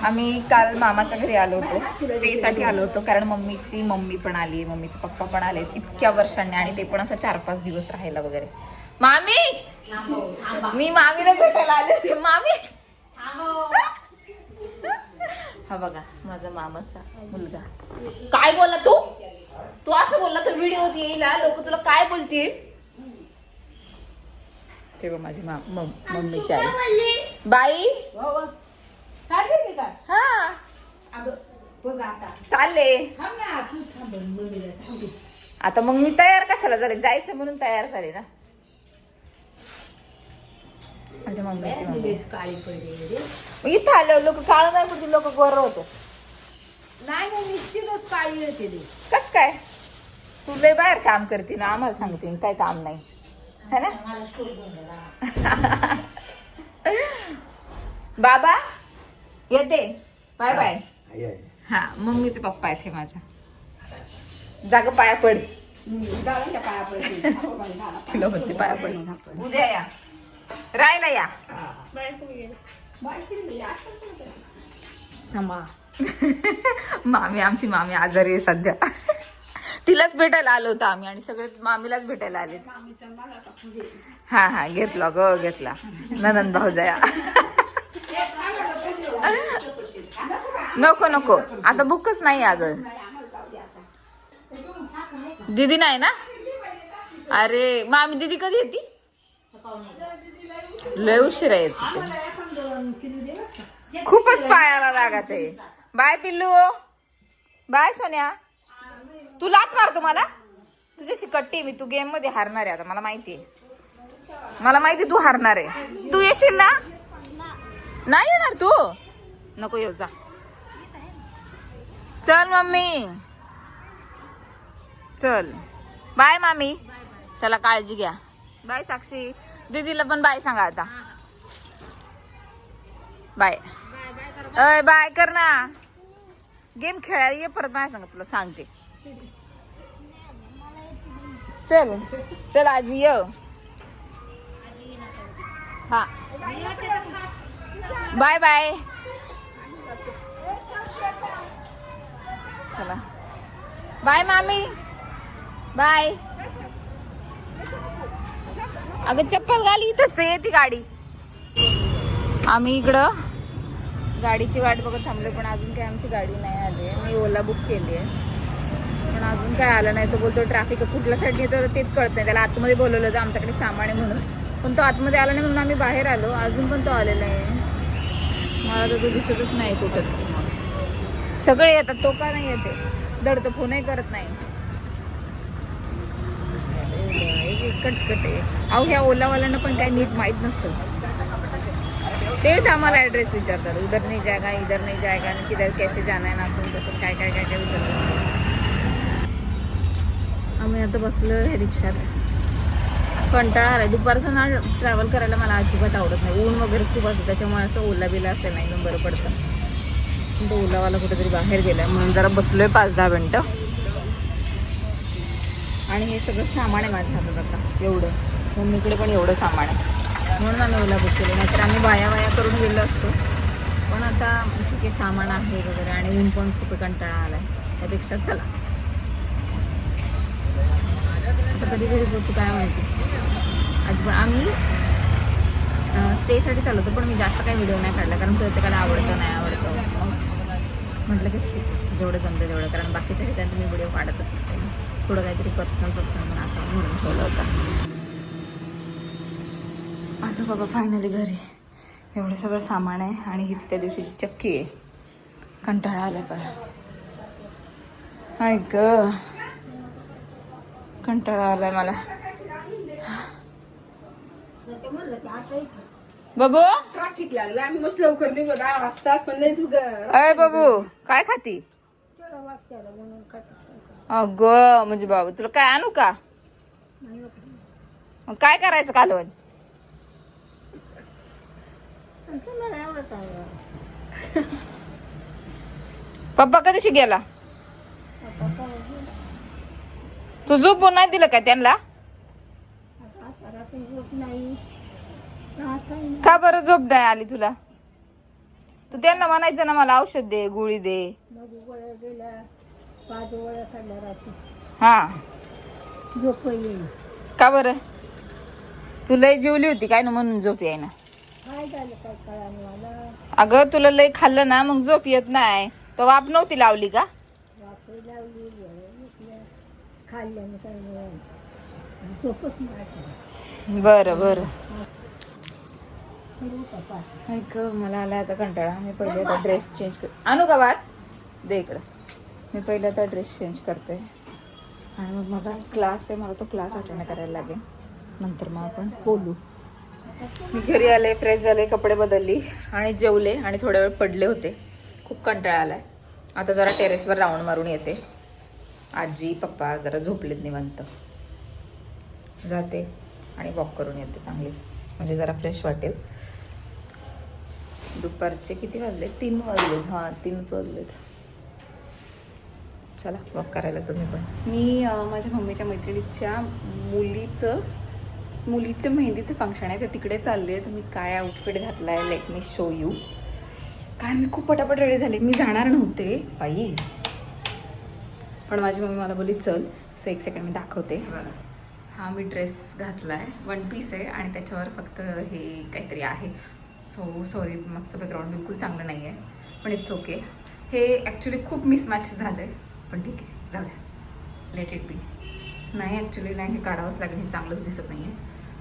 आम्ही काल मामाच्या घरी आलो होतो, स्टेसाठी आलो होतो, कारण मम्मीची मम्मी पण आली, मम्मीचे पप्पा पण आले इतक्या वर्षांनी, आणि ते पण असं 4-5 दिवस राहायला वगैरे. मामी, मी मामीला भेटायला आले होते. मामी, हा बघा माझा मामाचा मुलगा. काय बोलला तू? तू असं बोलला तर व्हिडिओ येईल, लोक तुला काय बोलतील? ते बघ माझी मम्मीची आई. बाई हा चालले आता. मग मी तयार कशाला झाले? जायचं म्हणून तयार झाले ना. माझ्या मम्मीची मम्मी काळी पडली. इथं आलं लोक काळ नाही पडते, लोक गोर होतो. नाही निश्चितच काळी होते ती. कस काय? तू लय बाहेर काम करते ना, आम्हाला सांगते काय काम नाही है ना. बाबा येते, बाय बाय. हा मम्मीचे पप्पा आहेत हे माझ्या. जाग पाया पड. पाया पडते. तिला म्हणते पाया पड. उद्या या, राहायला या. मामी, आमची मामी आजारी आहे सध्या. तिलाच भेटायला आलो होतो आम्ही, आणि सगळे मामीलाच भेटायला आले. हा हा घेतला ग, घेतला. ननंद भाऊजाया. नको नको, आता बुकच नाही अगं. दीदी नाही ना. अरे मामी दीदी कधी येते? लय उशिरा येते. खूपच पायाला लागत आहे. बाय पिल्लू, बाय सोन्या. तू लात मारतो मला, तुझ्याशी कट्टी मी. तू गेम मध्ये हारणार आहे आता, मला माहिती आहे. मला माहिती तू हारणार आहे. तू येशील ना? नाही येणार तू? नको येऊ, जा. चल मम्मी, चल. बाय मामी, चला काळजी घ्या. बाय साक्षी. दीदीला पण बाय सांगा आता. बाय. अय बाय कर ना. गेम खेळायला ये परत माझ्या सांग, तुला सांगते. चल चल आजी ये. हा बाय बाय. चला बाय मामी, बाय. अगं चप्पल घाली, इथंच आहे ती गाडी. आम्ही इकडं गाडीची वाट बघत थांबलो, पण अजून काही आमची गाडी नाही आली. मी ओला बुक केली आहे, पण अजून काय आलं नाही. तो बोलतो ट्रॅफिक कुठल्या साईडने येतो तेच कळत नाही. त्याला आतमध्ये बोलवलं होतं आमच्याकडे सामान आहे म्हणून, पण तो आतमध्ये आला नाही म्हणून आम्ही बाहेर आलो. अजून पण तो आलेला आहे. मला तर तो दिसतच नाही कुठंच. सगळे येतात, तो का नाही येते? दड तो फोनही करत नाही. कटकट आहे अहो. ह्या ओलावाल्यांना पण काही नीट माहीत नसतं. तेच आम्हाला ॲड्रेस विचारतात. उधर नाही जायगा, इधर नाही जायगा, आणि किधर कैसे जाना है, नसून तसं काय काय काय काय विचारतात. आम्ही आता बसलो आहे रिक्षात. कंटाळा आला. दुपारचं ना ट्रॅव्हल करायला मला अजिबात आवडत नाही. ऊन वगैरे खूप असतं, त्याच्यामुळे असं ओला बिला असेल नाही एकदम बरं पडतं. तो ओलावाला कुठेतरी बाहेर गेला म्हणून जरा बसलोय 5-10 मिनटं. आणि हे सगळं सामान आहे माझ्या हातात आता, एवढं. मम्मीकडे पण एवढं सामान आहे, म्हणून आम्ही ओला बुक केलं. नाहीतर आम्ही वाया करून गेलो असतो. पण आता ठीक आहे, सामान आहे वगैरे, आणि ऊन पण खूप कंटाळा आला आहे. त्यापेक्षा चला आता कधी घरी पोहोचू काय माहिती. आज पण आम्ही स्टेसाठी चालू होतो, पण मी जास्त काही व्हिडिओ नाही काढला, कारण प्रत्येकाला आवडतं नाही आवडतं. मग म्हटलं की जेवढं जमतं तेवढं, कारण बाकीच्या ठिकाणी तुम्ही व्हिडिओ काढतच असते ना. थोडं काहीतरी पर्सनल म्हणून असं म्हणून ठेवलं होतं. आता बाबा फायनली घरी. एवढं सगळं सामान आहे, आणि ही त्या दिवशीची चक्की आहे. कंटाळा आला पण. ऐक कंटाळा आलाय मला. बाबू ट्रॅफिक लागलं. आम्ही मस्त लवकर निघलो 10 वाजता. पण अय बाबू काय खाती? अगं म्हणजे बाबू तुला काय आणू का? मग काय करायचं कालवण? पप्पा कधीशी गेला? तू झोपून नाही दिलं का त्यांना? का बरं झोप नाही आली तुला? तू त्यांना म्हणायचं ना मला औषध दे, गोळी दे. मग गोळ्या गेल्या 5 गोळ्या खाल्ल्या रात्री. हा झोप येईल. का बरं? तू लय जेवली होती काय ना म्हणून झोप येईना. काय झालं काय कळालं मला. अगं तुला लय खाल्लं ना मग झोप येत नाही. तो वाप नव्हती लावली का? वापरी लावली खाल्ल्याने काय नाही. झोपच नाही. बरं बरं. करू का पाठ. ऐक मला आला आता कंटाळा. मी पहिले आता ड्रेस चेंज कर. आणू का बात दे इकडं. मी पहिले आता ड्रेस चेंज करते आणि मग माझा क्लास आहे. मला तो क्लास अटेंड करायला लागेल. नंतर मग आपण बोलू. मी घरी आले, फ्रेश झाले, कपडे बदलली आणि जेवले आणि थोड्या वेळ पडले होते. खूप कंटाळा आलाय. आता जरा टेरेसवर राऊंड मारून येते. आजी पप्पा जरा झोपलेत निवांत. जाते आणि वॉक करून येते चांगली, म्हणजे जरा फ्रेश वाटेल. दुपारचे किती वाजले? 3 वाजलेत. हां 3च वाजलेत. चला वॉक करायला तुम्ही पण. मी माझ्या मम्मीच्या मैत्रिणीच्या मुलीचं मेहंदीचं फंक्शन आहे, तर तिकडे चालली आहे. तर मी काय आउटफिट घातला आहे लेट मी शो यू. कारण मी खूप पटापट रेडी झाले. मी जाणार नव्हते बाई, पण माझी मम्मी मला बोलली चल. सो 1 सेकंड मी दाखवते. हा मी ड्रेस घातला आहे, 1 पीस आहे आणि त्याच्यावर फक्त हे काहीतरी आहे. सो सॉरी, मागचं बॅकग्राऊंड बिलकुल चांगलं नाही आहे, पण इट्स ओके. हे ॲक्च्युली खूप मिसमॅच झालं आहे, पण ठीक आहे जाऊ द्या, लेट इट बी. नाही ॲक्च्युली नाही, हे काढावंच लागेल, हे चांगलंच दिसत नाही आहे.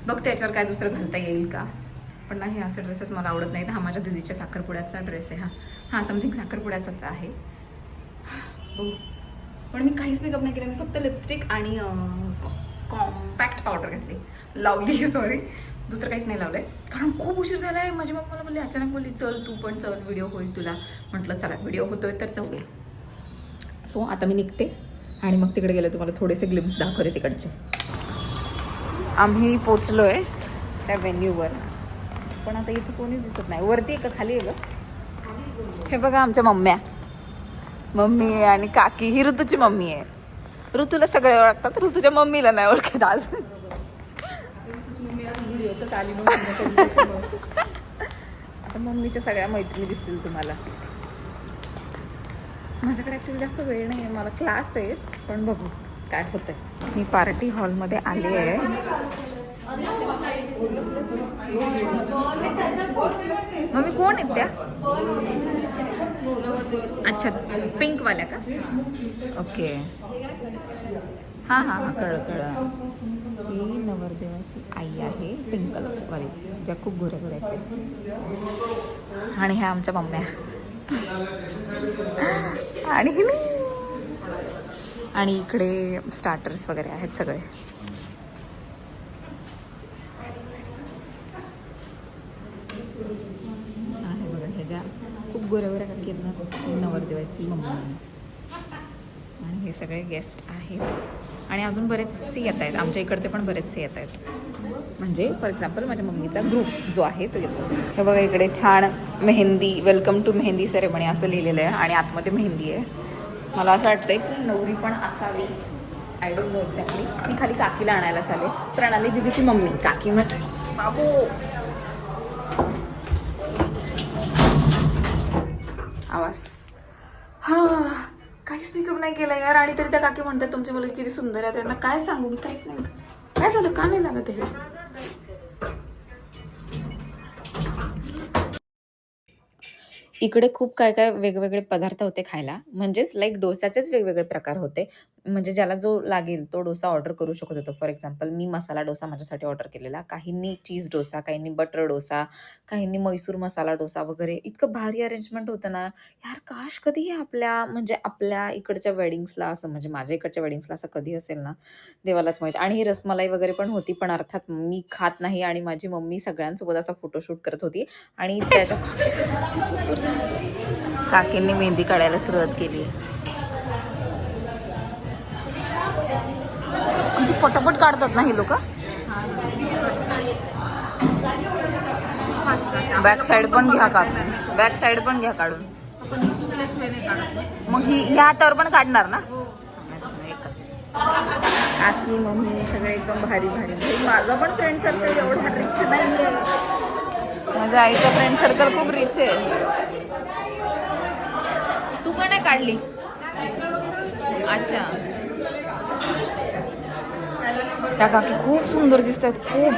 बघ त्याच्यावर काय दुसरं घालता येईल का, पण नाही असे ड्रेसेस मला आवडत नाहीत. हा माझ्या दिदीच्या साखरपुड्याचा ड्रेस आहे. हां समथिंग साखरपुड्याचाच आहे. बघू, पण मी काहीच मेकअप नाही केला. मी फक्त लिपस्टिक आणि कॉम्पॅक्ट पावडर लावली सॉरी, दुसरं काहीच नाही लावलंय कारण खूप उशीर झाला आहे. माझी मम्मी मला बोलली, अचानक बोलली चल तू पण चल, व्हिडिओ होईल तुला. म्हटलं चला व्हिडिओ होतोय तर जाऊया. सो आता मी निघते आणि मग तिकडे गेले तुम्हाला थोडेसे ग्लिम्स दाखवते तिकडचे. आम्ही पोचलोय त्या व्हेन्यूवर, पण आता इथं कोणीच दिसत नाही. वरती आहे का खाली आहे का? हे बघा आमच्या मम्मी आणि काकी. ही ऋतूची मम्मी आहे. ऋतूला सगळे ओळखतात, ऋतूच्या मम्मीला नाही ओळखत आज. आता मम्मीच्या सगळ्या मैत्रिणी दिसतील तुम्हाला. माझ्याकडे ॲक्च्युली जास्त वेळ नाही आहे, मला क्लास आहे, पण बघू काय होतंय. मी पार्टी हॉलमध्ये आली आहे. मम्मी कोण आहेत त्या? अच्छा पिंकवाल्या का? ओके हां हां हां कळलं. ही नवरदेवाची आई आहे, पिंक कलरवाली, ज्या खूप गोऱ्या गोऱ्या आहेत. आणि ह्या आमच्या मम्म्या आणि ही मी. आणि इकडे स्टार्टर्स वगैरे आहेत सगळे. आहे बघा ह्याच्या खूप गोऱ्या गोऱ्या काकी आहेत ना, नवरदेवाची मम्मी. आणि हे सगळे गेस्ट आहेत आणि अजून बरेचसे येत आहेत. आमच्या इकडचे पण बरेचसे येत आहेत. म्हणजे फॉर एक्झाम्पल माझ्या मम्मीचा ग्रुप जो आहे तो येतो. हे बघा इकडे छान mehndi, welcome to mehndi ceremony असं लिहिलेलं आहे आणि आतमध्ये मेहंदी आहे. मला असं वाटतंय की नवरी पण असावी, आय डोंट नो एक्झॅक्टली. मी खाली काकीला आणायला चालेल. प्रणाली दिदीची मम्मी काकी म्हणजे बाबू. आवाज काहीच मेकअप नाही केला यार. आणि तरी त्या काकी म्हणतात तुमची मुलगी किती सुंदर आहे. त्यांना काय सांगू मी, काहीच नाही. काय झालं, का नाही लागत हे? इकडे खूप काय काय वेगवेगळे पदार्थ होते खायला, म्हणजेच लाईक डोसाचेच वेगवेगळे प्रकार होते. म्हणजे ज्याला जो लागेल तो डोसा ऑर्डर करू शकत होतो. फॉर एक्झाम्पल मी मसाला डोसा माझ्यासाठी ऑर्डर केलेला, काहींनी चीज डोसा, काहींनी बटर डोसा, काहींनी मैसूर मसाला डोसा वगैरे. इतकं भारी अरेंजमेंट होतं ना यार. काश कधी हे आपल्या इकडच्या वेडिंग्सला असं, म्हणजे माझ्या इकडच्या वेडिंग्सला असं कधी असेल ना, देवालाच माहीत. आणि ही रसमलाई वगैरे पण होती, पण अर्थात मी खात नाही आणि माझी मम्मी सगळ्यांसोबत असा फोटोशूट करत होती. आणि त्याच्या काकींनी मेहंदी काढायला सुरुवात केली. म्हणजे पटापट काढतात ना हे लोक. बॅक साईड पण घ्या काढून, बॅक साईड पण घ्या काढून. मग ह्या हातावर पण काढणार ना? एकच. काकी मम्मी सगळे एकदम भारी भारी. माझा पण फ्रेंड सर्कल एवढा रिच नाही आहे. माझ्या आईचं फ्रेंड सर्कल खूप रिच आहे. तू का नाही काढली? अच्छा, त्या काकी खूप सुंदर दिसतात खूप.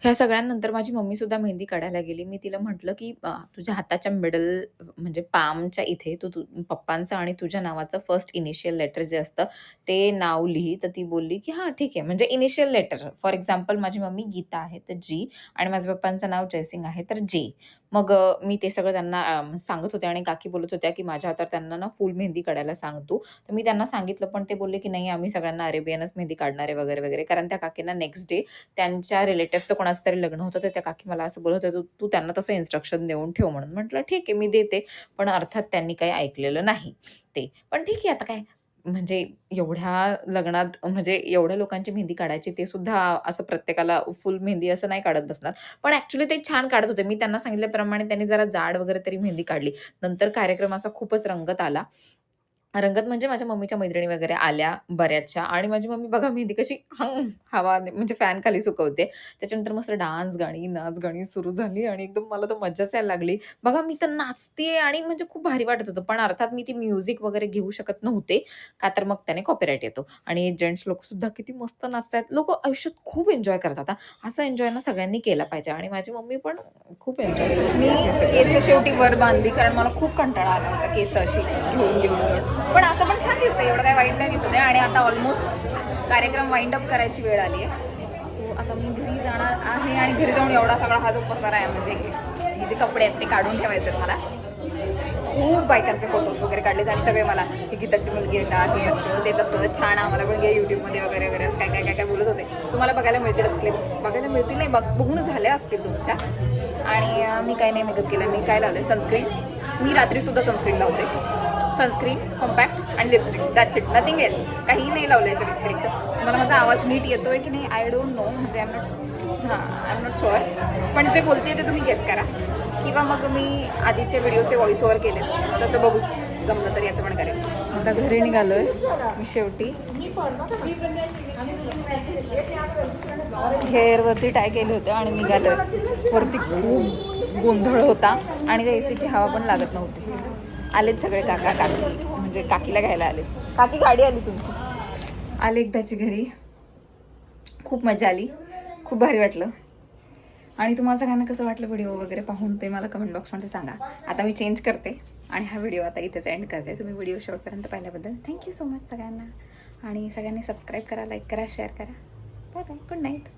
ह्या सगळ्यांनंतर माझी मम्मी सुद्धा मेहंदी काढायला गेली. मी तिला म्हटलं की तुझ्या हाताच्या मिडल म्हणजे पामच्या इथे तू पप्पांचं आणि तुझ्या नावाचं फर्स्ट इनिशियल लेटर जे असतं ते नाव लिही. तर ती बोलली की हां ठीक आहे, म्हणजे इनिशियल लेटर. फॉर एक्झाम्पल माझी मम्मी गीता आहे तर जी, आणि माझ्या पप्पांचं नाव जयसिंग आहे तर जे. मग मी ते सगळं त्यांना सांगत होते आणि काकी बोलत होत्या की माझ्या हातावर त्यांना ना फुल मेहंदी काढायला सांगतो. तर मी त्यांना सांगितलं, पण ते बोलले की नाही, आम्ही सगळ्यांना अरेबियनच मेहंदी काढणार आहे वगैरे वगैरे. कारण त्या काकींना नेक्स्ट डे त्यांच्या रिलेटिव्हचं कोणाचं तरी लग्न होतं, तर त्या काकी मला असं बोलत होत्या, तू त्यांना तसं इन्स्ट्रक्शन देऊन ठेव म्हणून. म्हटलं ठीक आहे, मी देते. पण अर्थात त्यांनी काही ऐकलेलं नाही ते. पण ठीक आहे, आता काय, म्हणजे एवढ्या लग्नात म्हणजे एवढ्या लोकांची मेहंदी काढायची, ते सुद्धा असं प्रत्येकाला फुल मेहंदी असं नाही काढत बसणार. पण ॲक्चुअली ते छान काढत होते. मी त्यांना सांगितल्याप्रमाणे त्यांनी जरा जाड वगैरे तरी मेहंदी काढली. नंतर कार्यक्रम असा खूपच रंगत आला. रंगत म्हणजे माझ्या मम्मीच्या मैत्रिणी वगैरे आल्या बऱ्याचशा, आणि माझी मम्मी बघा मेहंदी कशी हवा म्हणजे फॅन खाली सुकवते. त्याच्यानंतर मस्त डान्स गाणी, नाच गाणी सुरू झाली आणि एकदम मला तर मज्जाच यायला लागली. बघा मी तर नाचतेय आणि म्हणजे खूप भारी वाटत होतं. पण अर्थात मी ती म्युझिक वगैरे घेऊ शकत नव्हते, का तर मग त्याने कॉपीराईट येतो. आणि जेंट्स लोकसुद्धा किती मस्त नाचतायत. लोकं आयुष्यात खूप एन्जॉय करतात हां. असा एन्जॉय ना सगळ्यांनी केला पाहिजे, आणि माझी मम्मी पण खूप एन्जॉय करते. मी केस शेवटी वर बांधली, कारण मला खूप कंटाळा आला होता केस अशी घेऊन घेऊन. पण असं पण छान दिसतं, एवढं काही वाईट नाही दिसत आहे. आणि आता ऑलमोस्ट कार्यक्रम वाइंड अप करायची वेळ आली आहे. सो आता मी घरी जाणार आहे, आणि घरी जाऊन एवढा सगळा हा जो पसारा आहे, म्हणजे हे जे कपडे आहेत ते काढून ठेवायचे आहेत मला. खूप बायकांचे फोटोज वगैरे काढलेत, आणि सगळे मला ही गीताची मुलगी आहे का, हे असं ते तसं छान, आम्हाला पण घे यूट्यूबमध्ये वगैरे वगैरे असं काय काय काय काय बोलत होते. तुम्हाला बघायला मिळतीलच, क्लिप्स बघायला मिळतील, नाही बघून झाल्या असतील तुमच्या. आणि मी काही नाही मेकअप केला. मी काय लावलं, सनस्क्रीन. मी रात्रीसुद्धा सनस्क्रीन लावते. सनस्क्रीन, कॉम्पॅक्ट आणि lipstick, that's it, nothing else. काही नाही लावलं याच्या व्यतिरिक्त. मला माझा आवाज नीट येतोय की नाही आय डोंट नो, म्हणजे आय एम नॉट शुअर. पण जे बोलते ते तुम्ही गेस करा, किंवा मग मी आधीचे व्हिडिओचे व्हॉइस ओव्हर केले, तसं बघू, जमलं तर याचं पण करेल. आता घरी निघालोय मी शेवटी. हेअरवरती टाय केले होते आणि निघालोय. वरती खूप गोंधळ होता आणि त्या एसीची हवा पण लागत नव्हती. आलेत सगळे काका काकी, म्हणजे काकीला घ्यायला आले. काकी गाडी आली तुमची. आले एकदाची घरी. खूप मजा आली, खूप भारी वाटलं. आणि तुम्हाला सगळ्यांना कसं वाटलं व्हिडिओ वगैरे पाहून ते मला कमेंट बॉक्समध्ये सांगा. आता मी चेंज करते आणि हा व्हिडिओ आता इथेच एंड करते. तुम्ही व्हिडिओ शेवटपर्यंत पाहिल्याबद्दल थँक्यू सो मच सगळ्यांना. आणि सगळ्यांनी सबस्क्राईब करा, लाईक करा, शेअर करा. Bye bye, good night.